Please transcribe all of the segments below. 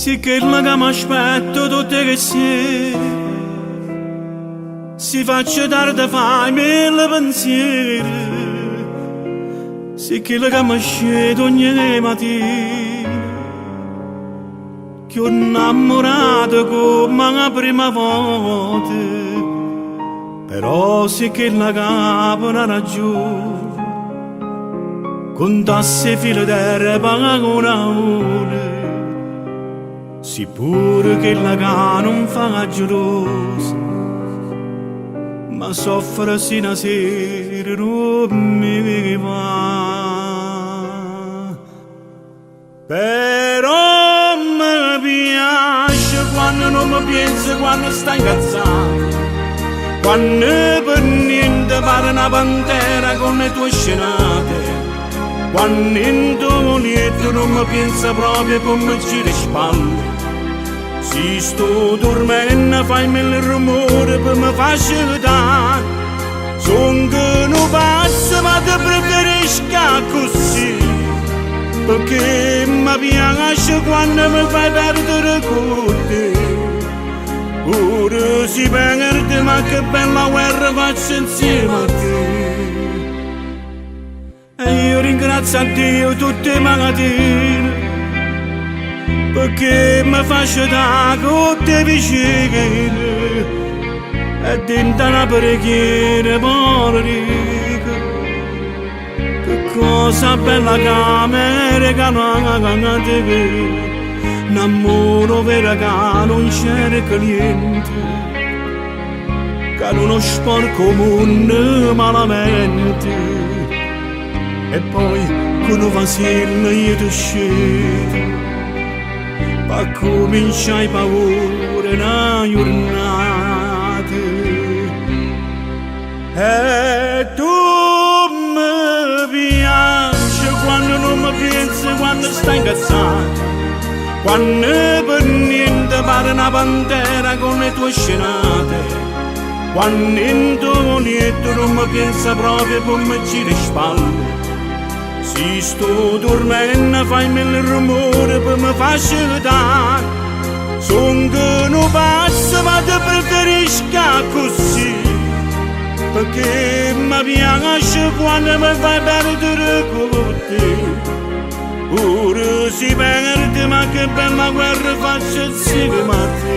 Sì che il che mi aspetto tutte che si faccia tardi fai mille pensieri. Sì che il che mi scende ogni mattina, che ho innamorato come la prima volta. Però sì che la capo una ragione, contasse filo d'erba con una. Sì pure che la ca non fa gelosa, ma soffre sino a sera non mi va. Però mi piace quando non mi pensa, quando sta incazzata, quando per niente pare una pantera con le tue scenate, quando in tuo letto non mi pensa proprio come gira spalle. Si sto dormendo fai mille rumore per me facilitare, son che non passa ma ti preferisca così, perché mi piace quando mi fai perdere con te. Ora si perde ma che bella guerra faccio insieme a te. E io ringrazio a Dio tutte le mattine, perché mi faccio da con te vicino, e dentro una preghiera politica, che cosa bella che mi regala te, un amore vero che non cerca niente, che non sporco mondo malamente. E poi con un vasillo io ti scelgo, ma cominciai paura una giornata. E tu mi piaci quando non mi pensi, quando stai incazzato, quando per niente pare una pantera con le tue scenate, quando in tuo letto non mi pensa proprio come gira spalle. Si sto dormendo fai mille rumore per me facilitare, son che non passa ma ti preferisca così, perché mi piace quando mi fai perdere con te. Ora si perde ma che bella guerra faccio insieme a te.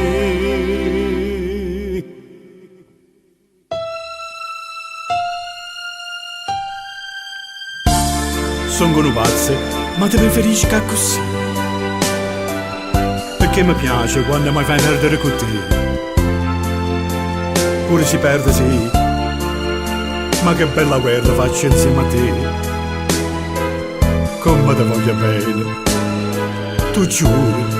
Sono pazze, ma ti preferisco così, perché mi piace quando mi fai perdere con te. Pure si perde sì, ma che bella guerra faccio insieme a te. Come ti voglio bene, tu giuro.